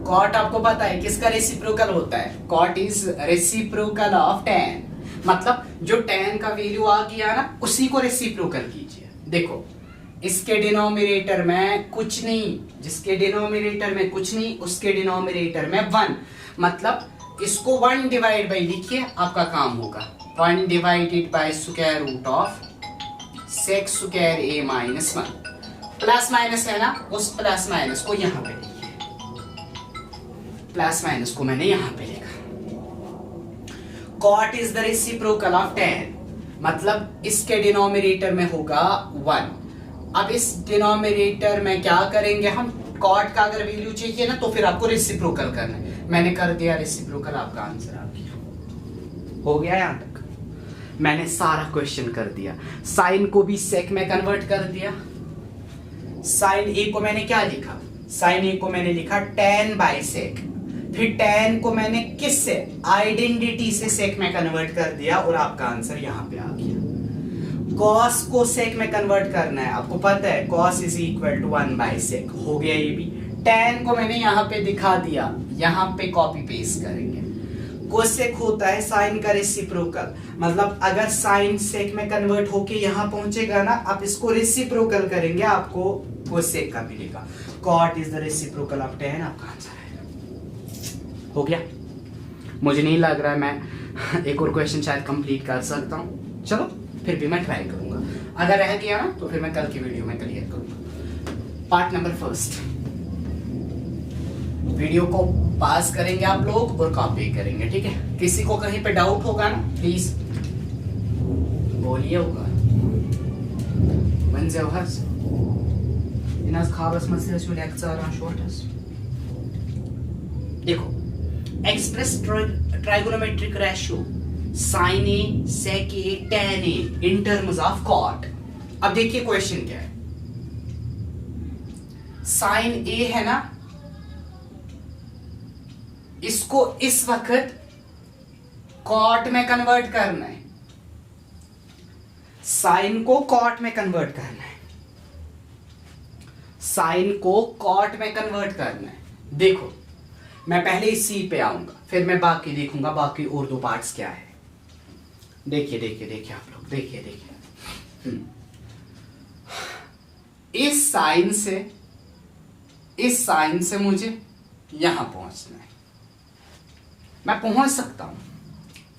कॉट आपको पता है किसका रेसिप्रोकल होता है, cot is reciprocal of tan। मतलब जो tan का वैल्यू आ गया ना उसी को रेसिप्रोकल कीजिए। देखो इसके डिनोमिनेटर में कुछ नहीं, जिसके डिनोमिनेटर में कुछ नहीं उसके डिनोमिनेटर में 1, मतलब इसको 1 डिवाइड बाई लिखिए, आपका काम होगा। 1 divided by square root of sec square A minus 1। Plus minus है ना, उस प्लस माइनस को यहां पे लिखिए, प्लस माइनस को मैंने यहां पे लिखा। Cot is the reciprocal of tan, मतलब इसके डिनोमिनेटर में होगा 1। अब इस डिनोमिनेटर में क्या करेंगे हम, कॉट का अगर वैल्यू चाहिए ना तो फिर आपको रेसिप्रोकल करना है। मैंने कर दिया रेसिप्रोकल, आपका आंसर आ गया। हो गया यहां तक, मैंने सारा क्वेश्चन कर दिया। साइन को भी सेक में कन्वर्ट कर दिया। साइन ए को मैंने क्या लिखा, साइन ए को मैंने लिखा tan बाई सेक। फिर tan को मैंने किससे, आइडेंटिटी से सेक में कन्वर्ट कर दिया, और आपका आंसर यहां पे आ गया। कॉस को सेक में कन्वर्ट करना है, आपको पता है cos is equal to 1 by sec. हो गया ये भी। tan को मैंने यहां पे दिखा दिया, यहां पे कॉपी पेस्ट करेंगे। कोसेक होता है साइन का रेसिप्रोकल, मतलब अगर साइन सेक में कन्वर्ट होके यहां पहुंचेगा ना, आप इसको रेसिप्रोकल करेंगे, आपको कोसेक का मिलेगा। Cot is the reciprocal of tan, आपका आंसर है। हो गया। मुझे नहीं लग रहा है मैं एक और क्वेश्चन शायद कंप्लीट कर सकता हूं, चलो फिर भी मैं ट्राई करूंगा। अगर रह गया ना तो फिर मैं कल की वीडियो में क्लियर करूंगा। पार्ट नंबर फर्स्ट, वीडियो को पास करेंगे आप लोग और कॉपी करेंगे, ठीक है। किसी को कहीं पे डाउट होगा ना प्लीज बोलिए होगा। वन जाओ हस इनाज खाबस मसले जो लेक्चर आन शॉर्टस। देखो express trigonometric ratio sin A sec A tan A in terms of cot। अब देखिए क्वेश्चन क्या है। sin A है ना, इसको इस वक्त कॉट में कन्वर्ट करना है, साइन को कॉट में कन्वर्ट करना है, साइन को कॉट में कन्वर्ट करना है। देखो मैं पहले इस सी पे आऊंगा, फिर मैं बाकी देखूंगा बाकी और दो पार्ट्स क्या है। देखिए देखिए देखिए आप लोग देखिए देखिए, इस साइन से मुझे यहां पहुंचना है। मैं पहुंच सकता हूं,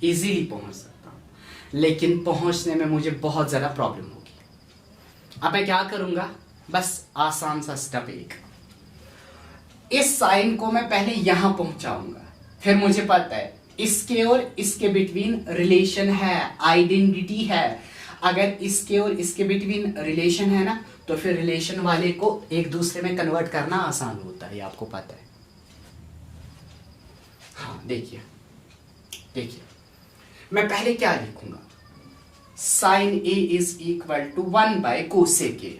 इजीली पहुंच सकता हूं, लेकिन पहुंचने में मुझे बहुत ज्यादा प्रॉब्लम होगी। अब मैं क्या करूंगा, बस आसान सा स्टेप एक, इस साइन को मैं पहले यहां पहुंचाऊंगा, फिर मुझे पता है इसके और इसके बिटवीन रिलेशन है, आइडेंटिटी है। अगर इसके और इसके बिटवीन रिलेशन है ना, तो फिर रिलेशन वाले को एक दूसरे में कन्वर्ट करना आसान होता है, ये आपको पता है। हाँ देखिए देखिए, मैं पहले क्या लिखूंगा, sine A is equal to 1 by cosec A.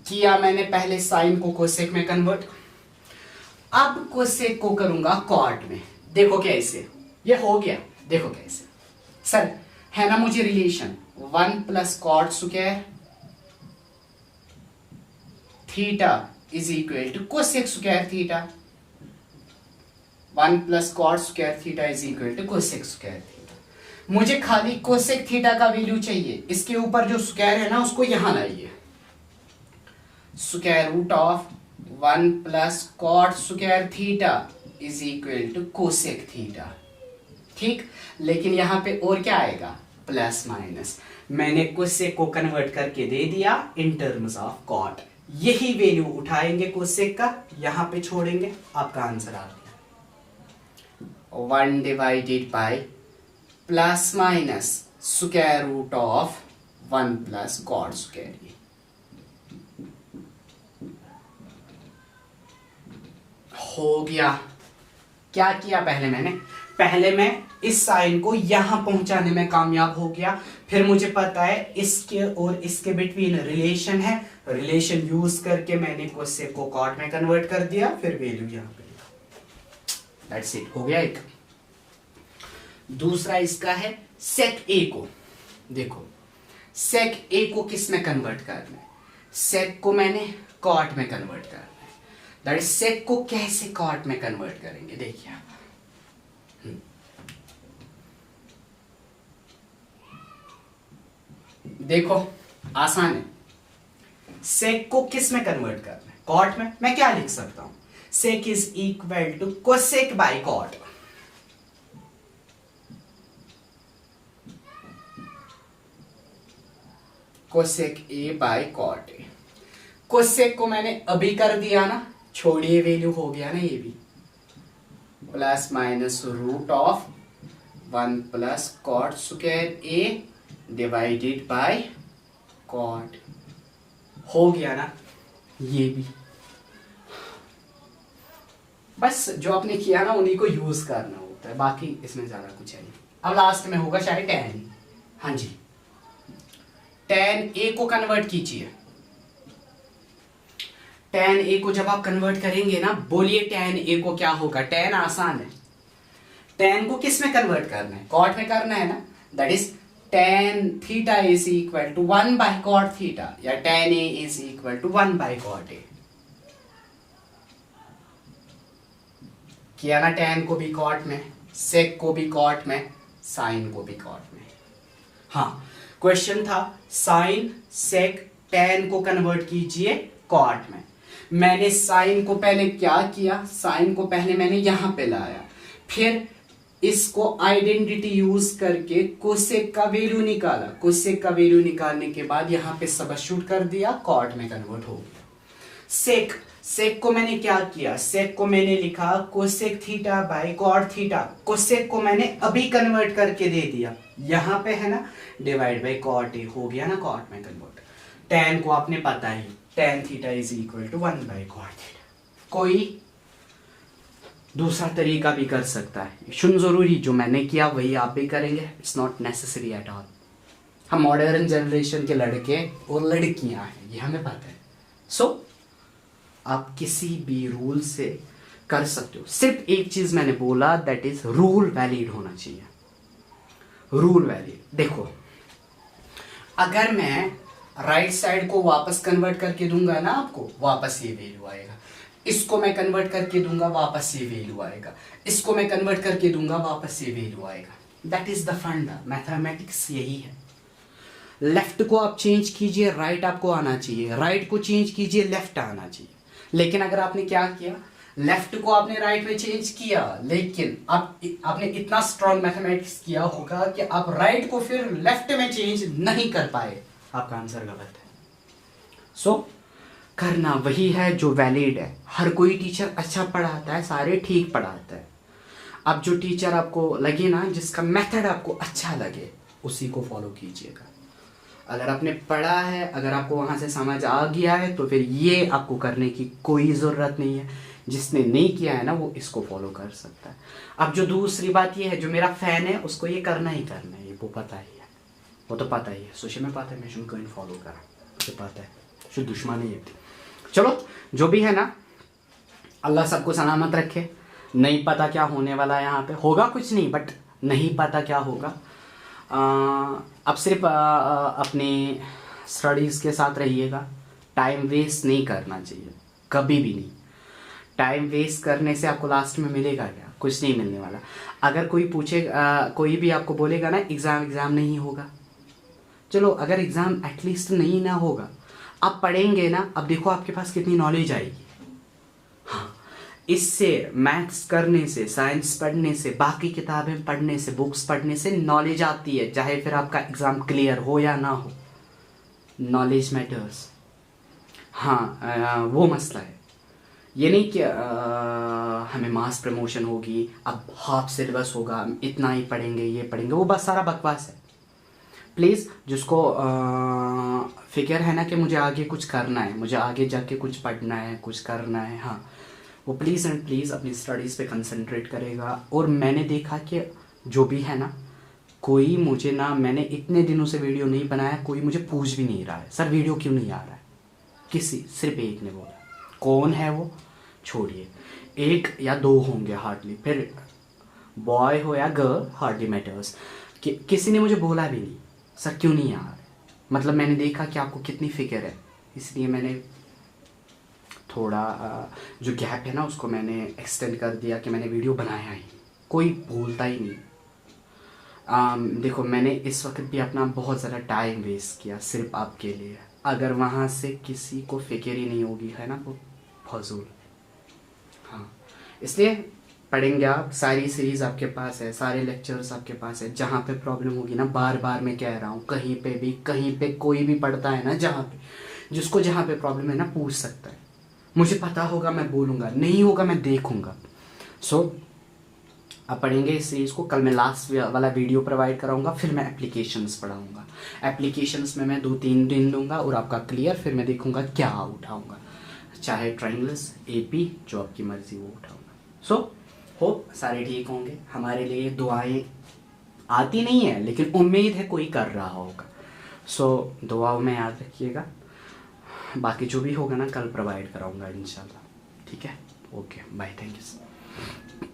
किया मैंने पहले साइन को कोसेक में कन्वर्ट, अब कोसेक को करूंगा कॉट में। देखो कैसे ये हो गया, देखो कैसे सर है ना, मुझे relation 1 plus cot square theta is equal to cosec square theta. 1 plus cot square theta is equal to cosec square theta. मुझे खाली कोसेक थीटा का वैल्यू चाहिए, इसके ऊपर जो स्क्वायर है ना उसको यहां लाइए, square root of 1 plus cot square theta is equal to cosec theta, ठीक। लेकिन यहां पे और क्या आएगा, प्लस माइनस। मैंने कोसेक को कन्वर्ट करके दे दिया इन टर्म्स ऑफ कॉट, यही वैल्यू उठाएंगे कोसेक का, यहां पे छोड़ेंगे, आपका आंसर आ गया 1 divided by plus minus square root of 1 plus cot square. हो गया। क्या किया पहले मैं इस साइन को यहां पहुंचाने में कामयाब हो गया, फिर मुझे पता है इसके और इसके बिटवीन रिलेशन है, रिलेशन यूज करके मैंने कोसेक को कॉट में कन्वर्ट कर दिया, फिर वैल्यू यहां पे लिखा। दैट्स इट, हो गया एक। दूसरा इसका है सेक ए को। देखो सेक ए को किस में कन्वर्ट करना है, सेक को मैंने कॉट में कन्वर्ट करना है। दैट इज सेक को कैसे कॉट में कन्वर्ट करेंगे, देखिए आप। देखो आसान है, सेक को किस में कन्वर्ट करना है, कॉट में। मैं क्या लिख सकता हूं, sec is equal to cosec by cot. Cosec A by cot A. Cosec को मैंने अभी कर दिया ना, छोड़िए वैल्यू हो गया ना ये भी, plus minus root of 1 plus cot square A divided by cot, हो गया ना ये भी। बस जो आपने किया ना उन्हीं को यूज करना होता है, बाकी इसमें ज्यादा कुछ है नहीं। अब लास्ट में होगा शायद tan। हाँ जी, tan a को कन्वर्ट कीजिए। tan a को जब आप कन्वर्ट करेंगे ना, बोलिए tan a को क्या होगा। tan आसान है, tan को किस में कन्वर्ट करना है, कॉट में करना है ना। That is tan theta is equal to 1 by cot theta, या tan a is equal to 1 by cot a। किया ना, tan को भी कॉट में, सेक को भी कॉट में, साइन को भी कॉट में। हाँ क्वेश्चन था साइन सेक tan को कन्वर्ट कीजिए कॉट में। मैंने साइन को पहले क्या किया, साइन को पहले मैंने यहां पे लाया, फिर इसको आइडेंटिटी यूज करके कोसेक का वैल्यू निकाला, कोसेक का वैल्यू निकालने के बाद यहां पे सबस्टिट्यूट कर दिया, कॉट में कन्वर्ट हो गया। सेक, सेक को मैंने क्या किया, सेक को मैंने लिखा cosec theta by cot theta, cosec को मैंने अभी कन्वर्ट करके दे दिया, यहां पे है ना डिवाइड बाय कॉट ए हो गया ना कॉट में कन्वर्ट। tan को आपने पता ही, tan theta is equal to 1 by cot theta. कोई दूसरा तरीका भी कर सकता है, शुन जरूरी जो मैंने किया वही आप भी करेंगे, it's not necessary at all. हम मॉडर्न जनरेशन के लड़के और लड़कियां हैं, ये हमें पता है। सो आप किसी भी रूल से कर सकते हो, सिर्फ एक चीज मैंने बोला, दैट इज रूल वैलिड होना चाहिए, रूल वैलिड। देखो अगर मैं राइट साइड को वापस कन्वर्ट करके दूंगा ना आपको, वापस ये वैल्यू आएगा, इसको मैं कन्वर्ट करके दूंगा वापस ये वैल्यू आएगा, इसको मैं कन्वर्ट करके दूंगा वापस ये वैल्यू आएगा। दैट इज द फंडा, मैथमेटिक्स यही है। लेफ्ट को आप चेंज कीजिए, राइट आपको आना चाहिए, राइट को चेंज कीजिए, लेफ्ट आना चाहिए। लेकिन अगर आपने क्या किया, लेफ्ट को आपने राइट में चेंज किया, लेकिन आपने इतना स्ट्रॉन्ग मैथमेटिक्स किया होगा कि आप राइट को फिर लेफ्ट में चेंज नहीं कर पाए, आपका आंसर गलत है। सो करना वही है जो वैलिड है। हर कोई टीचर अच्छा पढ़ाता है, सारे ठीक पढ़ाता है। अब जो टीचर आपको लगे ना, जिसका मेथड आपको अच्छा लगे, उसी को फॉलो कीजिएगा। अगर आपने पढ़ा है, अगर आपको वहां से समझ आ गया है, तो फिर ये आपको करने की कोई ज़रूरत नहीं है। जिसने नहीं किया है ना, वो इसको फॉलो कर सकता है। अब जो दूसरी बात ये है, जो मेरा फैन है उसको ये करना ही करना है, वो पता ही है, वो तो पता ही है, सोचे में पता है, मैं शुरू कहीं फॉलो करा, मुझे पता है, शुरू दुश्मन ही है। चलो जो भी है ना, अल्लाह सबको सलामत रखे। नहीं पता क्या होने वाला है, यहाँ पे होगा कुछ नहीं, बट नहीं पता क्या होगा। अब सिर्फ अपने स्टडीज़ के साथ रहिएगा, टाइम वेस्ट नहीं करना चाहिए, कभी भी नहीं। टाइम वेस्ट करने से आपको लास्ट में मिलेगा क्या, कुछ नहीं मिलने वाला। अगर कोई पूछे, कोई भी आपको बोलेगा ना एग्ज़ाम नहीं होगा, चलो अगर एग्ज़ाम एटलीस्ट नहीं ना होगा, आप पढ़ेंगे ना, अब देखो आपके पास कितनी नॉलेज आएगी। हाँ, इससे मैथ्स करने से, साइंस पढ़ने से, बाकी किताबें पढ़ने से, बुक्स पढ़ने से नॉलेज आती है, चाहे फिर आपका एग्ज़ाम क्लियर हो या ना हो, नॉलेज मैटर्स। हाँ, वो मसला है। ये नहीं कि हमें मास प्रमोशन होगी, अब हाफ सिलेबस होगा, इतना ही पढ़ेंगे, ये पढ़ेंगे, वो बस सारा बकवास है। प्लीज़ जिसको फिक्र है ना कि मुझे आगे कुछ करना है, मुझे आगे जाके कुछ पढ़ना है, कुछ करना है, हाँ, वो प्लीज़ एंड प्लीज़ अपनी स्टडीज़ पे कंसंट्रेट करेगा। और मैंने देखा कि जो भी है ना, कोई मुझे ना, मैंने इतने दिनों से वीडियो नहीं बनाया, कोई मुझे पूछ भी नहीं रहा है सर वीडियो क्यों नहीं आ रहा है, किसी सिर्फ एक ने बोला। कौन है वो छोड़िए, एक या दो होंगे हार्डली, फिर बॉय हो या गर्ल हार्डली मैटर्स, किसी ने मुझे बोला भी नहीं सर क्यों नहीं आ रहा है। मतलब मैंने देखा कि आपको कितनी फिक्र है, इसलिए मैंने थोड़ा जो गैप है ना उसको मैंने एक्सटेंड कर दिया कि मैंने वीडियो बनाया ही, कोई बोलता ही नहीं। देखो मैंने इस वक्त भी अपना बहुत ज़्यादा टाइम वेस्ट किया सिर्फ आपके लिए, अगर वहाँ से किसी को फिक्र ही नहीं होगी है ना, वो फजूल। हाँ, इसलिए पढ़ेंगे आप, सारी सीरीज़ आपके पास है, सारे लेक्चर्स आपके पास है। जहाँ पे प्रॉब्लम होगी ना, बार बार मैं कह रहा हूँ, कहीं पे कोई भी पढ़ता है ना, जहाँ पे जिसको जहाँ पे प्रॉब्लम है ना, पूछ सकता है, मुझे पता होगा मैं बोलूँगा, नहीं होगा मैं देखूँगा। सो अब पढ़ेंगे इस सीरीज़ को। कल मैं लास्ट वाला वीडियो प्रोवाइड कराऊंगा, फिर मैं एप्लीकेशंस पढ़ाऊंगा। एप्लीकेशंस में मैं 2-3 दिन दूंगा और आपका क्लियर, फिर मैं देखूंगा क्या उठाऊंगा, चाहे ट्रायंगल्स, एपी, जो आपकी मर्जी वो उठाऊंगा। सो होप सारे ठीक होंगे। हमारे लिए दुआएं आती नहीं है, लेकिन उम्मीद है कोई कर रहा होगा। सो दुआओं में याद रखिएगा। बाकी जो भी होगा ना, कल प्रोवाइड कराऊंगा इंशाल्लाह। ठीक है, ओके, बाय, थैंक यू।